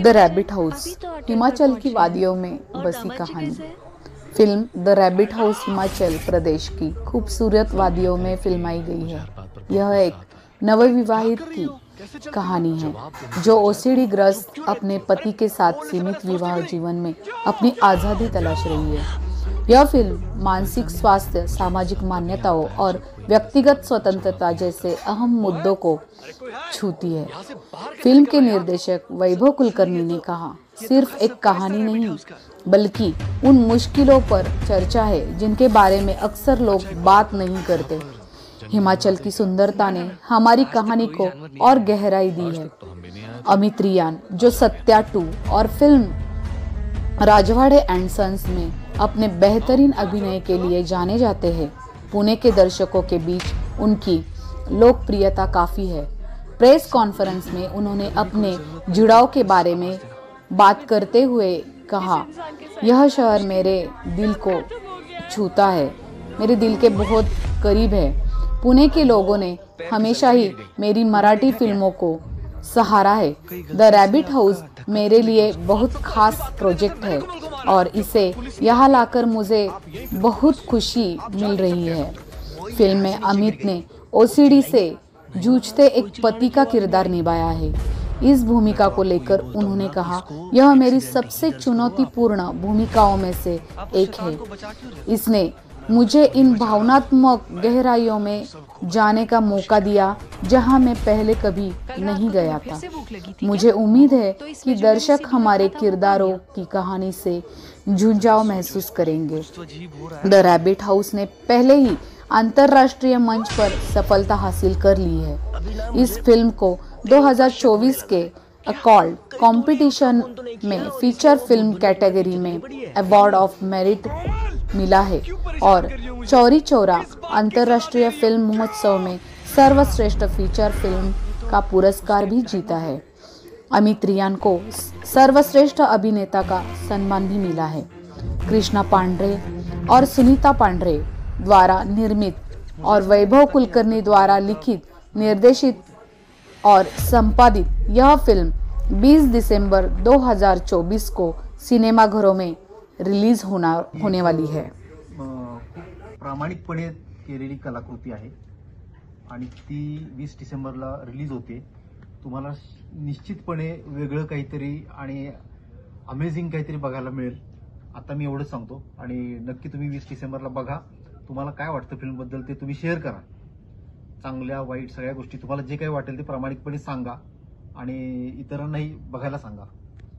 The rabbit house, Himachal की वादियों में बसी कहानी। Film the rabbit house Himachal Pradesh की खूबसूरत वादियों में फिल्माई गई है। यह एक नवविवाहित की कहानी है जो ओसीडी ग्रस्त अपने पति के साथ सीमित विवाह जीवन में अपनी आज़ादी तलाश रही है। यह फिल्म मानसिक स्वास्थ्य, सामाजिक मान्यताओं और व्यक्तिगत स्वतंत्रता जैसे अहम मुद्दों को छूती है। फिल्म के निर्देशक वैभव कुलकर्णी ने कहा, सिर्फ एक कहानी नहीं बल्कि उन मुश्किलों पर चर्चा है जिनके बारे में अक्सर लोग बात नहीं करते। हिमाचल की सुंदरता ने हमारी कहानी को और गहराई दी है। अमित रियान, जो सत्या 2 और फिल्म राजवाड़े एंड सन्स में अपने बेहतरीन अभिनय के लिए जाने जाते हैं, पुणे के दर्शकों के बीच उनकी लोकप्रियता काफ़ी है। प्रेस कॉन्फ्रेंस में उन्होंने अपने जुड़ाव के बारे में बात करते हुए कहा, यह शहर मेरे दिल को छूता है, मेरे दिल के बहुत करीब है। पुणे के लोगों ने हमेशा ही मेरी मराठी फिल्मों को सहारा है। द रैबिट हाउस मेरे लिए बहुत खास प्रोजेक्ट है और इसे यहाँ लाकर मुझे बहुत खुशी मिल रही है। फिल्म में अमित ने ओसीडी से जूझते एक पति का किरदार निभाया है। इस भूमिका को लेकर उन्होंने कहा, यह मेरी सबसे चुनौतीपूर्ण भूमिकाओं में से एक है। इसने मुझे इन भावनात्मक गहराइयों में जाने का मौका दिया जहां मैं पहले कभी नहीं गया था। मुझे उम्मीद है कि दर्शक हमारे किरदारों की कहानी से जुझाव महसूस करेंगे। द रैबिट हाउस ने पहले ही अंतर्राष्ट्रीय मंच पर सफलता हासिल कर ली है। इस फिल्म को 2024 के अकॉर्ड कंपटीशन में फीचर फिल्म कैटेगरी में अवार्ड ऑफ मेरिट मिला है और चौरी चौरा अंतर्राष्ट्रीय फिल्म महोत्सव में सर्वश्रेष्ठ फीचर फिल्म का पुरस्कार भी जीता है। अमित रियान को सर्वश्रेष्ठ अभिनेता का सम्मान भी मिला है। कृष्णा पांड्रे और सुनीता पांड्रे द्वारा निर्मित और वैभव कुलकर्णी द्वारा लिखित, निर्देशित और संपादित यह फिल्म 20 दिसंबर 2024 को सिनेमाघरों में रिलीज होने वाली है। प्रामाणिकपणे केलेली कलाकृती आहे आणि ती 20 डिसेंबरला रिलीज होते। तुम्हाला निश्चितपणे वेगळं काहीतरी आणि अमेझिंग काहीतरी बघायला मिळेल। आता मी एवढंच सांगतो आणि नक्की तुम्ही 20 डिसेंबरला बघा। तुम्हाला काय वाटतं फिल्म बद्दल ते तुम्ही शेअर करा। चांगल्या वाईट सगळ्या गोष्टी तुम्हाला जे काही वाटेल ते प्रामाणिकपणे सांगा आणि इतरांनाही बघायला सांगा।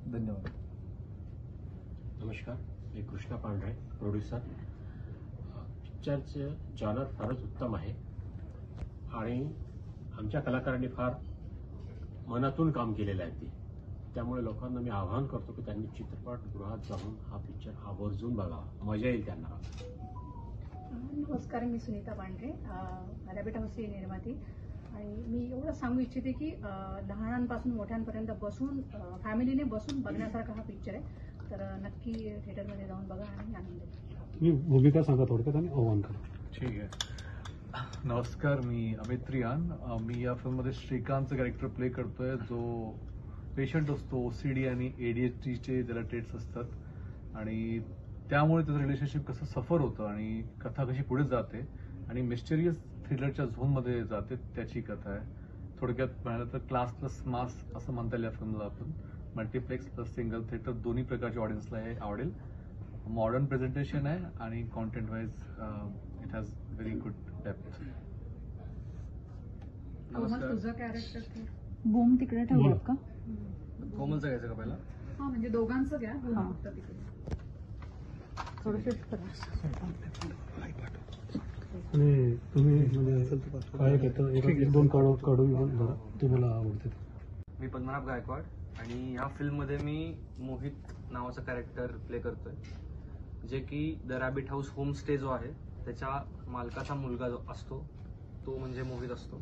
धन्यवाद। नमस्कार, मी कृष्णा पांढरे, प्रोड्युसर। पिक्चरचं जॉनर फारच उत्तम आहे आणि आमच्या कलाकारांनी फार मनातून काम केलेलं आहे ते, त्यामुळे लोकांना मी आवाहन करतो की त्यांनी चित्रपटगृहात जाऊन हा पिक्चर आवर्जून बघावा, मजा येईल त्यांना। नमस्कार, मी सुनीता पांढरे, रॅबिट हाऊसची निर्माती। आणि मी एवढं सांगू इच्छिते की लहानांपासून मोठ्यांपर्यंत बसून फॅमिलीने बसून बघण्यासारखा हा पिक्चर आहे। तर नक्की थिएटरमध्ये जाऊन बघा आणि आनंद घ्या। मी भूमिका सांगा थोडक्यात आणि आव्हान करा। ठीक आहे। नमस्कार, मी अमित रियान। मी या फिल्ममध्ये श्रीकांतचं कॅरेक्टर प्ले करतोय, जो पेशंट असतो ओसीडी आणि एडीएचडीचे ज्याला ट्रेट्स असतात आणि त्यामुळे त्याचं रिलेशनशिप कसं सफर होतं आणि कथा कशी पुढे जाते आणि मिस्टेरियस थ्रिलरच्या झोनमध्ये जाते, त्याची कथा आहे। थोडक्यात म्हणाल तर क्लास प्लस मास असं म्हणता येईल या फिल्मला। आपण मल्टिप्लेक्स प्लस सिंगल थिएटर दोन्ही प्रकारच्या ऑडियन्सला हे आवडेल। मॉडर्न प्रेझेंटेशन आहे आणि content wise it has very good depth. नमस्कार, तुझं कॅरेक्टर बूम तिकडे ठेवूयात का? कोमलचं घ्यायचं का पहिला? हां, म्हणजे दोघांचं घ्या। फक्त तिकडे आणि तुम्ही म्हणजे काय घेता, एक दोन काढू तुम्हाला आवडते? मी पद्मनाभ गायकवाड आणि ह्या फिल्ममध्ये मी मोहित नावाचा कॅरेक्टर प्ले करतोय, जे की द रॅबिट हाऊस होमस्टे जो आहे त्याच्या मालकाचा मुलगा जो असतो तो म्हणजे मोहित असतो।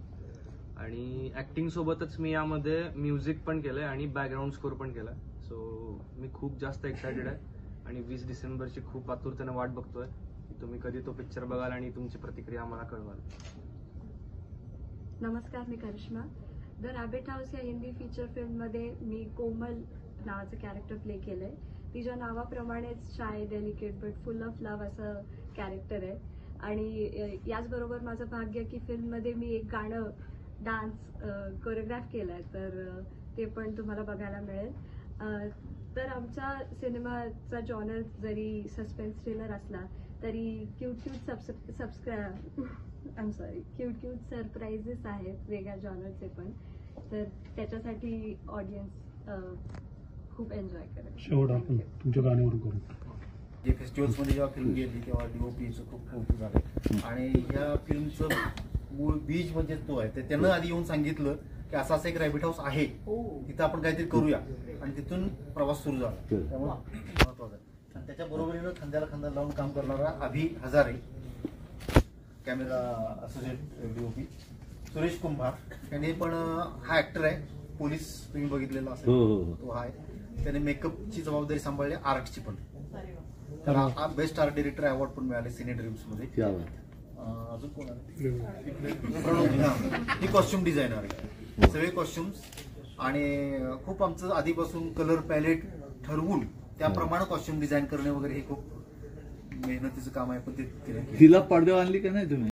आणि ॲक्टिंग सोबतच मी यामध्ये म्युझिक पण केलं आहे आणि बॅकग्राऊंड स्कोर पण केला आहे। सो मी खूप जास्त एक्सायटेड आहे आणि 20 डिसेंबरची खूप आतुरतेने वाट बघतोय की तुम्ही कधी तो पिक्चर बघाल आणि तुमची प्रतिक्रिया आम्हाला कळवाल। नमस्कार, मी करिश्मा। द रॅबिट हाऊस या हिंदी फीचर फिल्ममध्ये मी कोमल नावाचं कॅरेक्टर प्ले केलंय. तिच्या नावाप्रमाणेच shy, delicate but full of love असं कॅरेक्टर आहे. आणि याचबरोबर माझं भाग्य की फिल्ममध्ये मी एक गाणं डान्स कोरिओग्राफ केलाय, तर ते पण तुम्हाला बघायला मिळेल. तर आमच्या सिनेमाचा जॉनर जरी सस्पेन्स थ्रिलर असला तरी क्यूट सरप्राइजेस आहेत वेगळ्या जॉनरचे पण, तर त्याच्यासाठी ऑडियन्स खूप एन्जॉय करेल. शेवट आपण तुमच्या गाण्यावरून करू. जे फेस्टिवल्समध्ये जेव्हा फिल्म गेली तेव्हा DOPचं खूप कौतुक झालं आणि ह्या फिल्मचं मूळ बीज म्हणजे तो आहे. तर त्यानं आधी येऊन सांगितलं की असं एक रॅबिट हाऊस आहे, तिथं आपण काहीतरी करूया आणि तिथून प्रवास सुरू झाला. त्यामुळे महत्वाचं आहे. आणि त्याच्या बरोबरीनं खांद्याला खांदा लावून काम करणारा Abhi Hazare, camera associate DOP Suresh Kumbhar, त्याने पण हा ऍक्टर आहे, पोलीस तुम्ही बघितलेला असेल तो हा आहे. त्याने मेकअपची जबाबदारी सांभाळली, आर्टची पण. त्याला बेस्ट आर्ट डिरेक्टर अवॉर्ड पण मिळाले सिने ड्रीम्स मध्ये. अजून कोण ही कॉस्ट्युम डिझायनर आहे, सगळे कॉस्ट्युम्स. आणि खूप आमचं आधीपासून कलर पॅलेट ठरवून त्याप्रमाणे कॉस्ट्युम डिझाईन करणे वगैरे हे खूप मेहनतीचं काम आहे. पण ते तिला पडद्यावर आणली का नाही तुम्ही?